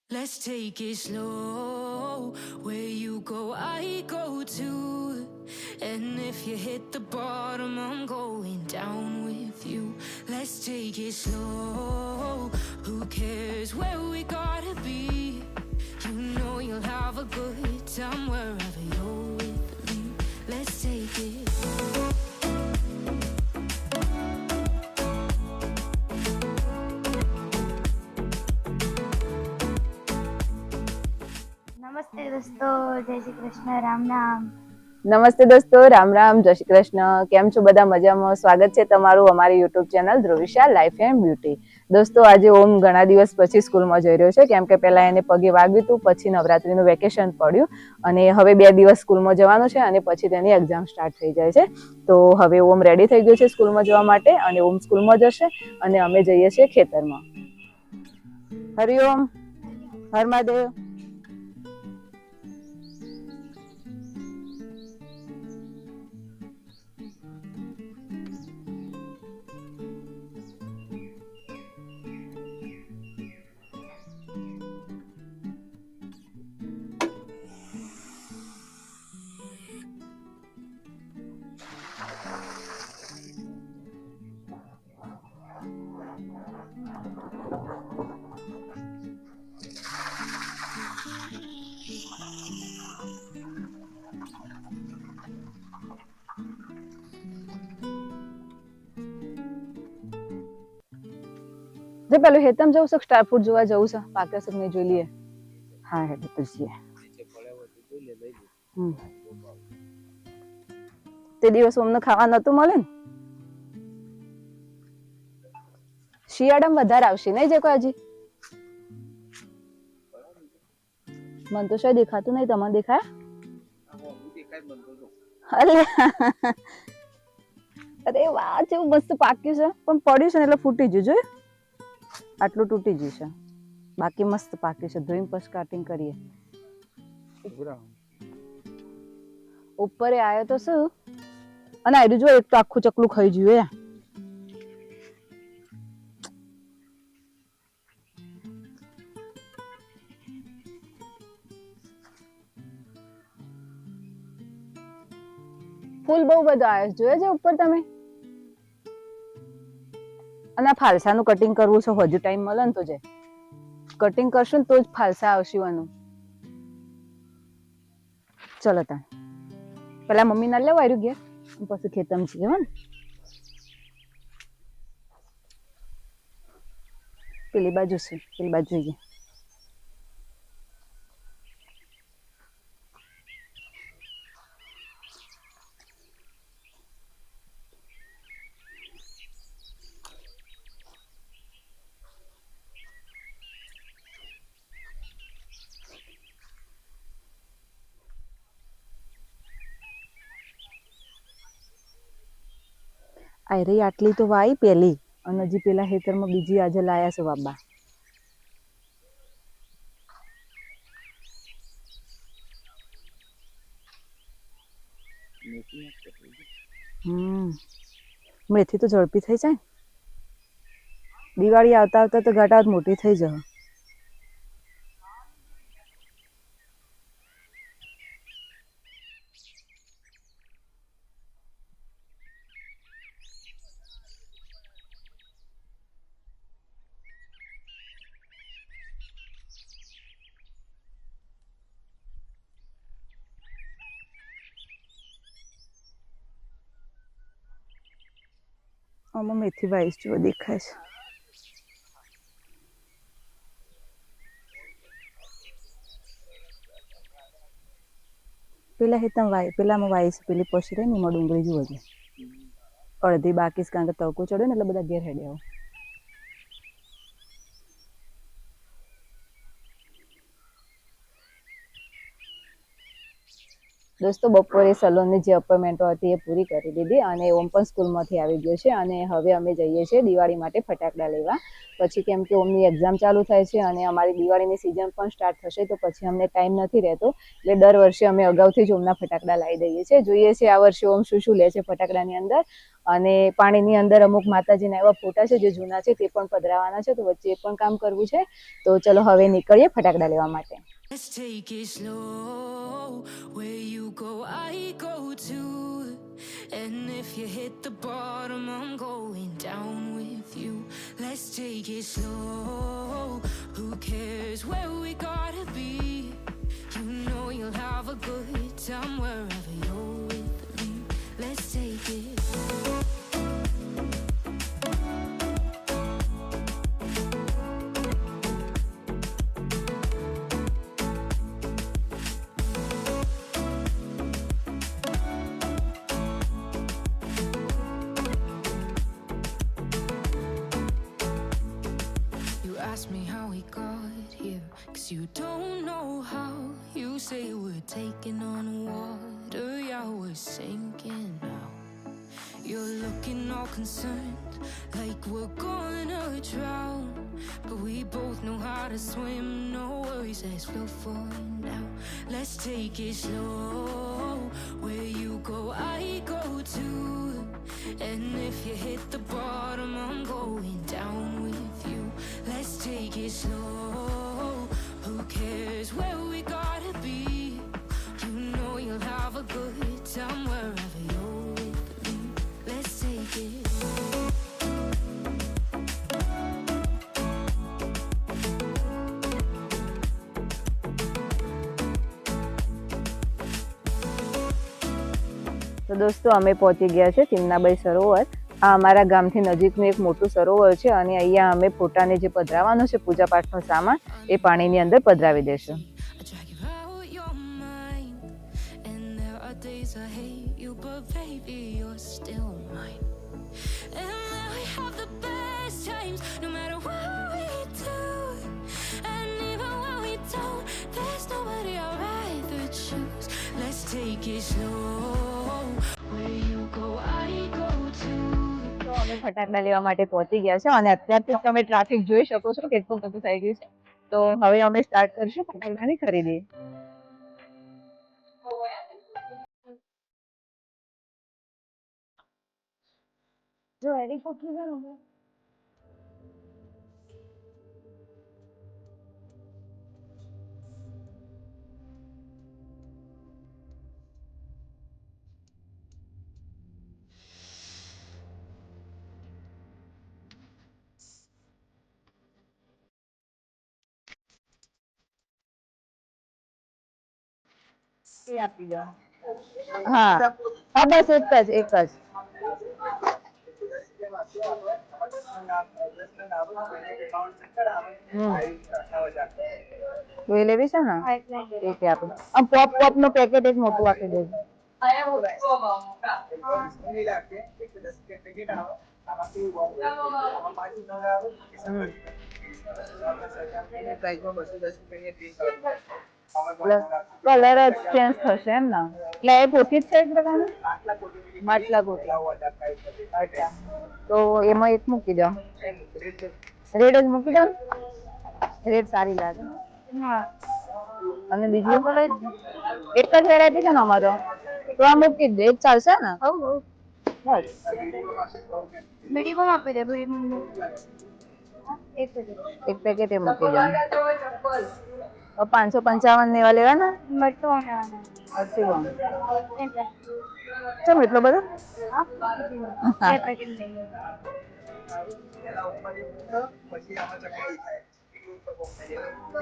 Let's take it slow. Where you go, I go too. And if you hit the bottom, I'm going down with you. Let's take it slow. Who cares where we gotta be? You know you'll have a good time wherever you're with me. Let's take it. નમસ્તે દોસ્તો, જય શ્રી કૃષ્ણ, રામ રામ. નમસ્તે દોસ્તો, રામ રામ, જય શ્રી કૃષ્ણ. કેમ છો બધા? મજામાં? સ્વાગત છે તમારું અમારી YouTube channel Dhruvisha life and beauty. દોસ્તો, આજે ઓમ ઘણા દિવસ પછી સ્કૂલમાં જઈ રહ્યો છે, કેમ કે પહેલા એને પગે વાગ્યું હતું, પછી નવરાત્રીનું વેકેશન પડ્યું અને હવે 2 દિવસ સ્કૂલમાં જવાનું છે અને પછી તેની એક્ઝામ સ્ટાર્ટ થઈ જાય છે. તો હવે ઓમ રેડી થઈ ગયો છે સ્કૂલમાં જવા માટે અને ઓમ સ્કૂલમાં જશે અને અમે જઈએ છીએ ખેતરમાં. હરિઓમ, હર મહાદેવ. જે પેલું હેતમ જવું છે, સ્ટાર ફૂડ જોવા જવું છે, પાકે છે નહીં જોઈ લઈએ. હા હેડે તો જઈએ. તે દિવસ અમને ખાવા નતું મળે ને. શિયાળામાં વધારે આવશે નહીં જે કોઈ હજી. મને તો શાયદ દેખાતું નહીં, તમને દેખાય? અરે વાહ, કેવું મસ્ત પાક્યું છે, પણ પડ્યું છે ને એટલે ફૂટી ગયું. જોયું, આટલું તૂટી ગયું છે, બાકી મસ્ત પાક્યું છે. ધોઈને પછી કટિંગ કરીએ. ઉપર આવ્યો તો શું, અને આયરું જો એક તો આખું ચકલું ખાઈ ગયું. ફૂલ બહુ બધા આવ્યા છે, જોયે છે ઉપર તમે. અને આ ફાલસાનું કટિંગ કરવું છે, હજુ ટાઈમ મળે ને તો જાય કટિંગ કરશું ને તો જ ફાલસા આવશે. ચલો તા પેલા મમ્મી ના લેવા આવ્યું ઘેર, પછી ખેતમ છે ને પેલી બાજુ છે, પેલી બાજુ જોઈએ. આ રહી આટલી તો વાઈ પેલી, અને હજી પેલા ખેતરમાં બીજી આજે લાયા છે બાબા. મેથી તો ઝડપી થઈ જાય. દિવાળી આવતા આવતા તો ઘટાત મોટી થઈ જશે. આમાં મેથી વાઈસ જેવો દેખાય છે. પેલા હેતમ વાય, પેલામાં વાઈસ પેલી પછી રહે ને એમાં ડુંગળી જુઓ છે. અડધી બાકી છે, કારણ કે તડકો ચડ્યો ને એટલે બધા ઘેર હેડે આવો. દોસ્તો બપોરે સલોનની જે અપોઇન્ટમેન્ટો હતી એ પૂરી કરી દીધી અને ઓમ પણ સ્કૂલમાંથી આવી ગયો છે અને હવે અમે જઈએ છીએ દિવાળી માટે ફટાકડા લેવા. પછી કેમ કે ઓમની એક્ઝામ ચાલુ થાય છે અને અમારી દિવાળીની સિઝન પણ સ્ટાર્ટ થશે તો પછી અમને ટાઈમ નથી રહેતો, એટલે દર વર્ષે અમે અગાઉથી જ ઓમના ફટાકડા લાવી દઈએ છીએ. જોઈએ છે આ વર્ષે ઓમ શું શું લે છે ફટાકડાની અંદર. અને પાણીની અંદર અમુક માતાજીના એવા ફોટા છે જે જૂના છે તે પણ પધરાવાના છે, તો વચ્ચે એ પણ કામ કરવું છે. તો ચલો હવે નીકળીએ ફટાકડા લેવા માટે. Let's take it slow. Where you go, I go too. And if you hit the bottom, I'm going down with you. Let's take it slow. Who cares where we gotta be? You know you'll have a good time wherever you're with me. Let's take it. Ask me how we got here, 'cause you don't know how. You say we're taking on water, yeah, we're sinking now. You're looking all concerned, like we're gonna drown. But we both know how to swim, no worries, let's float for now. Let's take it slow. Where you go, I go too. And if you hit the bottom, I'm going down with you. Let's take it slow. Who cares where we gotta be? You know you'll have a good time wherever you're with me. Let's take it. તો દોસ્તો અમે પહોંચી ગયા છે ચિમનાબાઈ સરોવર. આ અમારા ગામથી નજીકનું એક મોટું સરોવર છે અને અહીંયા અમે ફોટાને જે પધરાવવાનો છે પૂજા પાઠનો સામાન એ પાણીની અંદર પધરાવી દેશું. ફટાકડા લેવા માટે પહોંચી ગયા છે અને અત્યારથી તમે ટ્રાફિક જોઈ શકો છો કેટલું બધું થઈ ગયું છે. તો હવે અમે સ્ટાર્ટ કરીશું ફટાકડાની ખરીદી. જો એની કોકી કરો. આપી દો. હા હા બસ એક જ જોઈ લેવી છે ને એક આપી. આમ પોપ નું પેકેટ એક મોટું આપી દેજો. કલર જ ચેન્જ થશે એમ ને? એટલે એ પોતી જ છે એક પ્રકારની માટલા ગોટી. અચ્છા તો એમાં એક મૂકી દો. રેડ જ મૂકી દો. રેડ સારી લાગે. હા અને બીજું એક જ વેરાયટી છે ને અમારો, તો આ મૂકી દે એક ચાલશે ને? બસ મીડિયમ આપી દે. એક પેકેટ એ મૂકી દો. 555 લેવા લેવાના. ચમ એટલો બધો?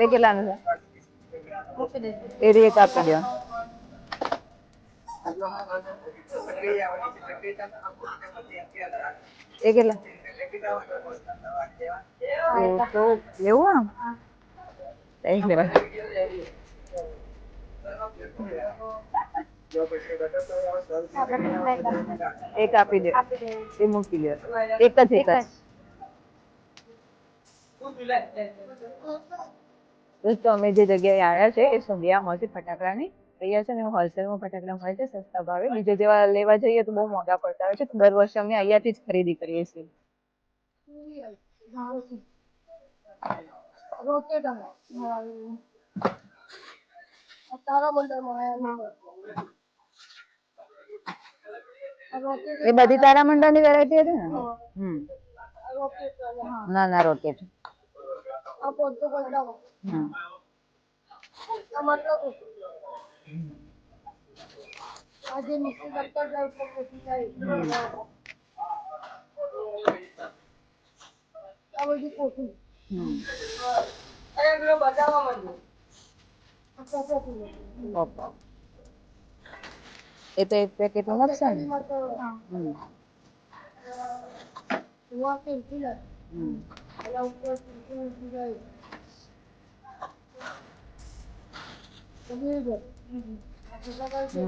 એ કેટલાનું છે? એ એક આપી દો. એ કેટલા? તો એવું આમ લેવા એક આપી દે. એ મૂકી દે. એક જ તો અમે જે જગ્યાએ આવ્યા છે એ સંધ્યા મળશે ફટાકડાની, અહીંયા છે ને હોલસેલમાં ફટાકડા મળે છે સસ્તા ભાવે. બીજે જેવા લેવા જઈએ તો બહુ મોંઘા પડતા હોય છે. તો દર વર્ષે અમે અહીંયાથી જ ખરીદી કરીએ છીએ. એ બધી તારામંડળની વેરાયટી હતી ને? ના ના રોકેટ. એ તો એક પેકેટ મળશે ને?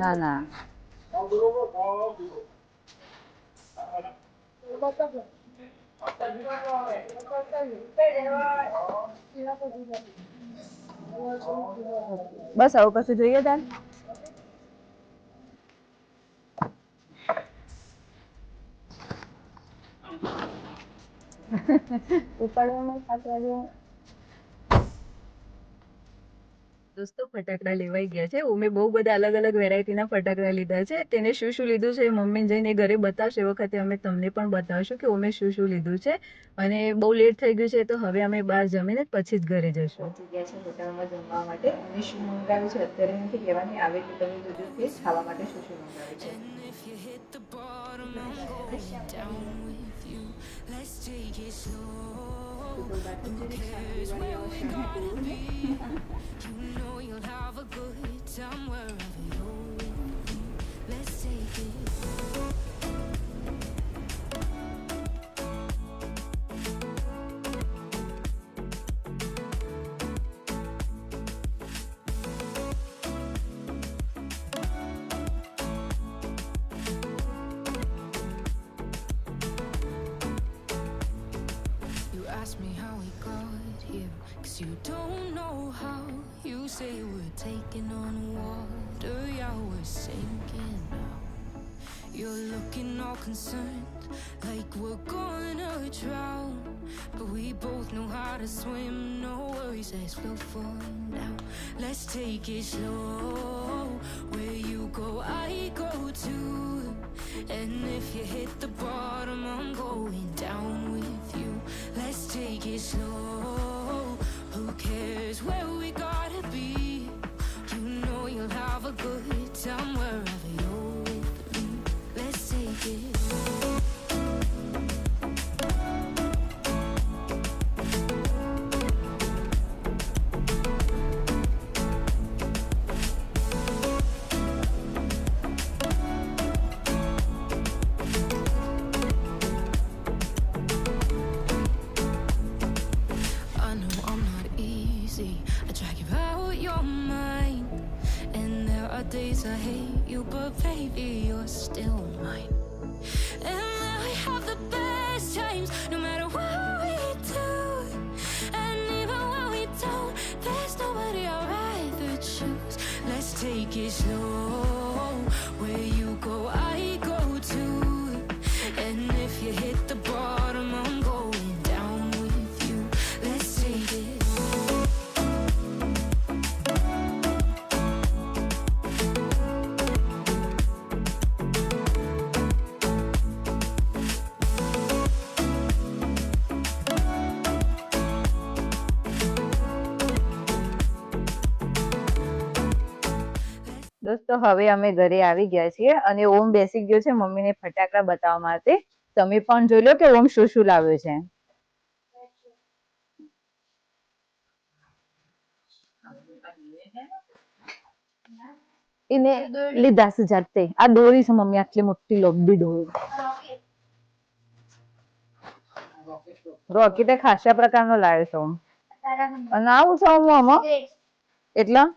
ના ના બસ આવું કશું જોઈએ તાર? ઉપાડવામાં 7 વાગે. દોસ્તો ફટાકડા લેવાઈ ગયા છે. મેં બહુ બધા અલગ અલગ વેરાયટીના ફટાકડા લીધા છે. તેને શું શું લીધું છે મમ્મી જઈને ઘરે બતાવશે. એ વખતે અમે તમને પણ બતાવશું કે અમે શું શું લીધું છે. અને બહુ લેટ થઈ ગયું છે તો હવે અમે બહાર જમીને પછી જ ઘરે જઈશું. ગયા છે હોટલમાં જમવા માટે. અમે શું મંગાવ્યું છે અત્યારે નથી કહેવાની, આવે તો તમે જોજો કે ખાવા માટે શું શું મંગાવ્યું છે. You know you'll have a good time wherever you're with me. Let's take it. You ask me how we got here, 'cause you don't know how. You say we're taking on water, yeah, we're sinking now. You're looking all concerned, like we're gonna drown. But we both know how to swim, no worries, let's float for now. Let's take it slow, where you go, I go too. And if you hit the bottom, I'm going down with you. Let's take it slow, who cares where we gotta be? You know you'll have a good time wherever you're with me. Let's take it. I know I'm not easy. I drag you out your mind. And there are days I hate you, but baby, you're still mine. And we have the best times, no matter what we do. And even when we don't, there's nobody I'd rather choose. Let's take it slow, where you go, I go too. And if you hit the bottom, I'm going down with you. Let's take it. દોસ્તો હવે અમે ઘરે આવી ગયા છીએ અને ઓમ બેસી ગયો છે મમ્મીને ફટાકડા બતાવવા માટે. તમે પણ જોઈ લો કે ઓમ શું શું લાવ્યો છે. એને લીધા છે જાતે. આ દોરી છે મમ્મી, આટલી મોટી લોબી દોરી. રોકેટ ખાસા પ્રકારનો લાવ્યો છે ઓમ. અને આવું છે ઓમ આમાં એટલા.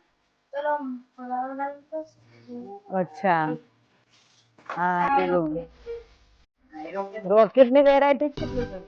અચ્છા હા પેલું રોકેટ ની વેરાયટી કેટલી છે?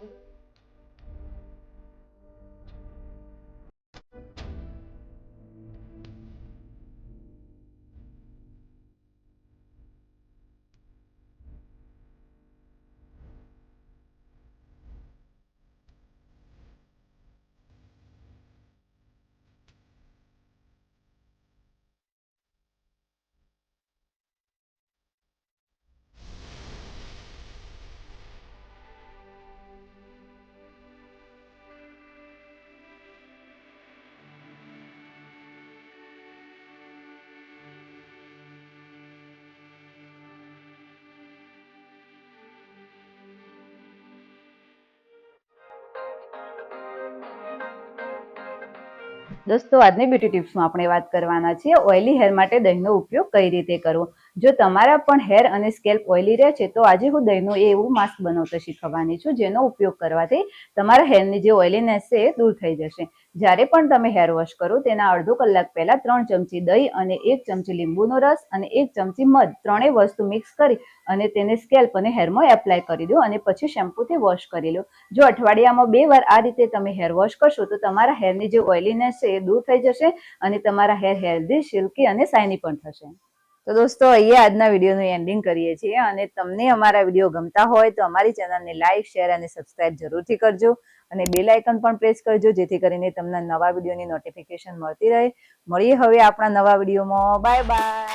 દોસ્તો આજની બ્યુટી ટિપ્સમાં આપણે વાત કરવાના છીએ ઓઇલી હેર માટે દહીંનો ઉપયોગ કઈ રીતે કરવો. જો તમારા પણ હેર અને સ્કેલ્પ ઓઇલી રહે છે તો આજે હું દહીંનું એવું માસ્ક બનાવતા શીખવવાની છું જેનો ઉપયોગ કરવાથી તમારા હેરની જે ઓઇલીનેસ છે એ દૂર થઈ જશે. જ્યારે પણ તમે હેર વોશ કરો તેના અડધો કલાક પહેલા 3 ચમચી દહીં અને 1 ચમચી લીંબુનો રસ અને 1 ચમચી મધ ત્રણેય વસ્તુ મિક્સ કરી અને તેને સ્કેલ્પ અને હેરમાં એપ્લાય કરી દો અને પછી શેમ્પૂથી વોશ કરી લો. જો અઠવાડિયામાં 2 વાર આ રીતે તમે હેર વોશ કરશો તો તમારા હેરની જે ઓઇલીનેસ છે એ દૂર થઈ જશે અને તમારા હેર હેલ્ધી, સિલ્કી અને શાઇની પણ થશે. તો દોસ્તો અહીંયા આજના વિડીયોનું એન્ડિંગ કરીએ છીએ અને તમને અમારા વિડીયો ગમતા હોય તો અમારી ચેનલને લાઇક, શેર અને સબસ્ક્રાઇબ જરૂરથી કરજો અને બેલ આઇકન પણ પ્રેસ કરજો જેથી કરીને તમને નવા વિડીયોની નોટિફિકેશન મળતી રહે. મળીએ હવે આપણા નવા વિડીયોમાં. Bye bye.